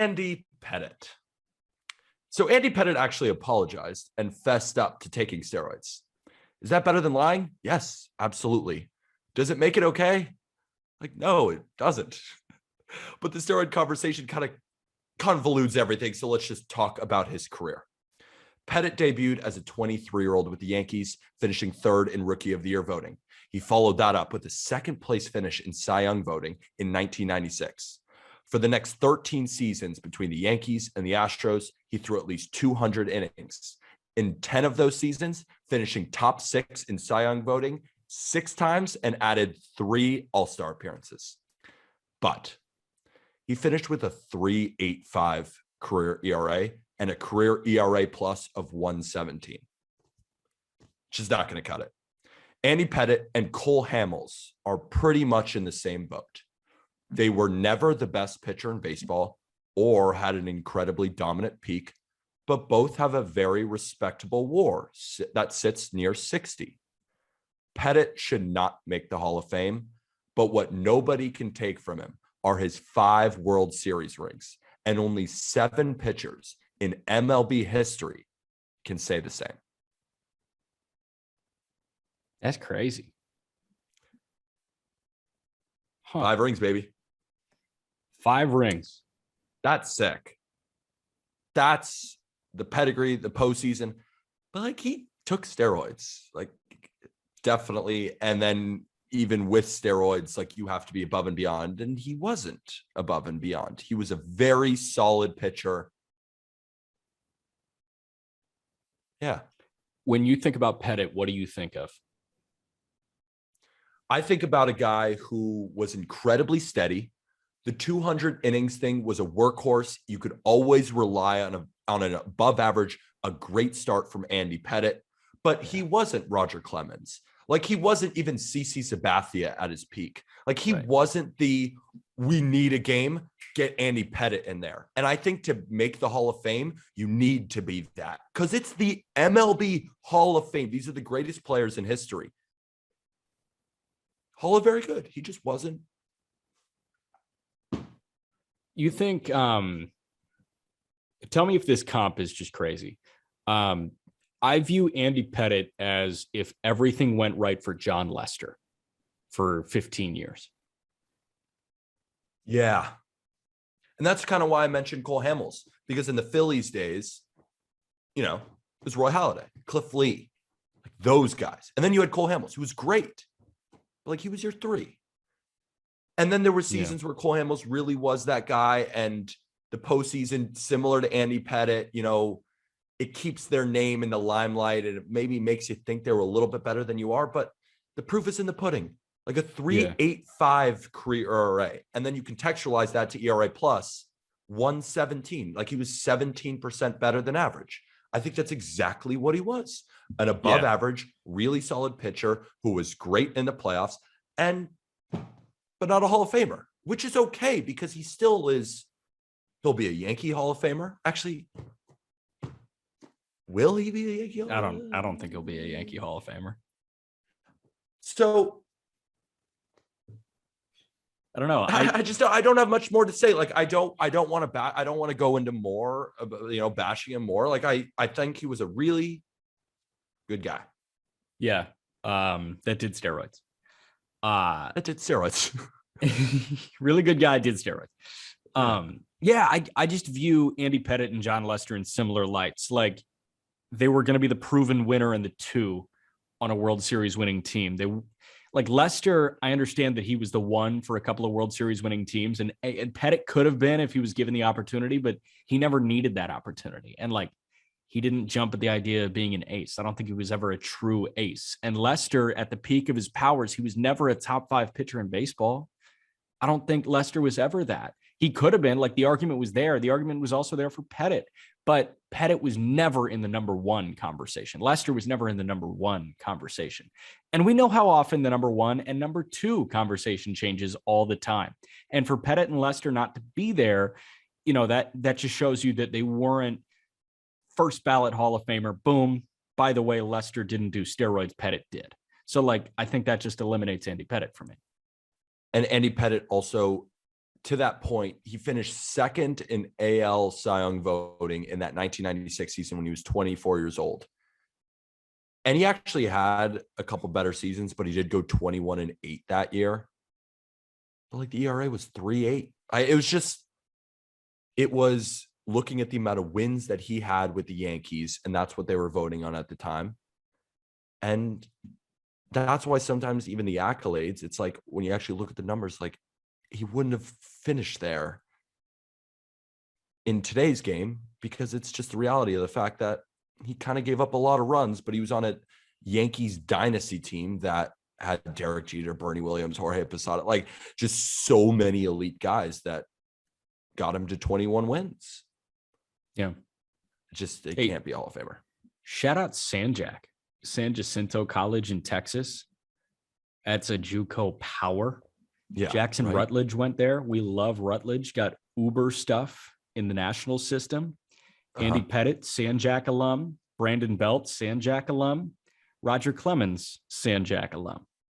Andy Pettitte. So Andy Pettitte actually apologized and fessed up to taking steroids. Is that better than lying? Yes, absolutely. Does it make it okay? Like, no, it doesn't. But the steroid conversation kind of convolutes everything. So let's just talk about his career. Pettitte debuted as a 23-year-old with the Yankees, finishing third in Rookie of the Year voting. He followed that up with a second-place finish in Cy Young voting in 1996. For the next 13 seasons between the Yankees and the Astros, he threw at least 200 innings. In 10 of those seasons, finishing top 6 in Cy Young voting 6 times and added 3 All-Star appearances. But he finished with a 3.85 career ERA and a career ERA plus of 117. Which is not going to cut it. Andy Pettitte and Cole Hamels are pretty much in the same boat. They were never the best pitcher in baseball or had an incredibly dominant peak, but both have a very respectable WAR that sits near 60. Pettitte should not make the Hall of Fame, but what nobody can take from him are his 5 World Series rings, and only 7 pitchers in MLB history can say the same. That's crazy. Huh. 5 rings, baby. 5 rings. That's sick. That's the pedigree, the postseason. But like, he took steroids, like, definitely. And then even with steroids, like, you have to be above and beyond. And he wasn't above and beyond. He was a very solid pitcher. Yeah. When you think about Pettitte, what do you think of? I think about a guy who was incredibly steady. The 200 innings thing was a workhorse. You could always rely on an above average, a great start from Andy Pettitte, but he wasn't Roger Clemens. Like, he wasn't even CC Sabathia at his peak. Like, he wasn't the, we need a game, get Andy Pettitte in there. And I think to make the Hall of Fame, you need to be that, because it's the MLB Hall of Fame. These are the greatest players in history. Hall of very good. He just wasn't. You think, tell me if this comp is just crazy. I view Andy Pettitte as if everything went right for John Lester for 15 years. Yeah. And that's kind of why I mentioned Cole Hamels, because in the Phillies days, you know, it was Roy Halladay, Cliff Lee, like those guys. And then you had Cole Hamels, who was great, but like, he was your 3. And then there were seasons where Cole Hamels really was that guy, and the postseason, similar to Andy Pettitte, you know, it keeps their name in the limelight, and it maybe makes you think they're a little bit better than you are, but the proof is in the pudding. Like a 3.85 career ERA, and then you contextualize that to ERA plus 117. Like, he was 17% better than average. I think that's exactly what he was. An above average, really solid pitcher who was great in the playoffs, but not a Hall of Famer, which is okay, because he still is. He'll be a Yankee Hall of Famer. Actually, will he be a Yankee Hall of Famer? I don't think he'll be a Yankee Hall of Famer. So I don't know. I don't have much more to say. Like, I don't want to go into more, bashing him more. Like, I think he was a really good guy. Yeah. That did steroids. Really good guy, did steroids. I just view Andy Pettitte and John Lester in similar lights. Like, they were going to be the proven winner and the 2 on a World Series winning team. They, like, Lester, I understand that he was the 1 for a couple of World Series winning teams, and Pettitte could have been if he was given the opportunity, but he never needed that opportunity. And like, he didn't jump at the idea of being an ace. I don't think he was ever a true ace. And Lester, at the peak of his powers, he was never a top 5 pitcher in baseball. I don't think Lester was ever that. He could have been. Like, the argument was there. The argument was also there for Pettitte, but Pettitte was never in the number 1 conversation. Lester was never in the number 1 conversation. And we know how often the number 1 and number 2 conversation changes all the time. And for Pettitte and Lester not to be there, you know, that just shows you that they weren't first ballot Hall of Famer. Boom. By the way, Lester didn't do steroids. Pettitte did. So like, I think that just eliminates Andy Pettitte for me. And Andy Pettitte also to that point, he finished second in AL Cy Young voting in that 1996 season when he was 24 years old. And he actually had a couple better seasons, but he did go 21-8 that year. But like the ERA was 3.8. It was looking at the amount of wins that he had with the Yankees, and that's what they were voting on at the time. And that's why sometimes even the accolades, it's like when you actually look at the numbers, like he wouldn't have finished there in today's game, because it's just the reality of the fact that he kind of gave up a lot of runs, but he was on a Yankees dynasty team that had Derek Jeter, Bernie Williams, Jorge Posada, like just so many elite guys that got him to 21 wins. Yeah. It can't be a Hall of Famer. Shout out San Jacinto College in Texas. That's a JUCO power. Yeah. Jackson right. Rutledge went there. We love Rutledge. Got Uber stuff in the national system. Andy Pettitte, San Jack alum. Brandon Belt, San Jack alum. Roger Clemens, San Jack alum.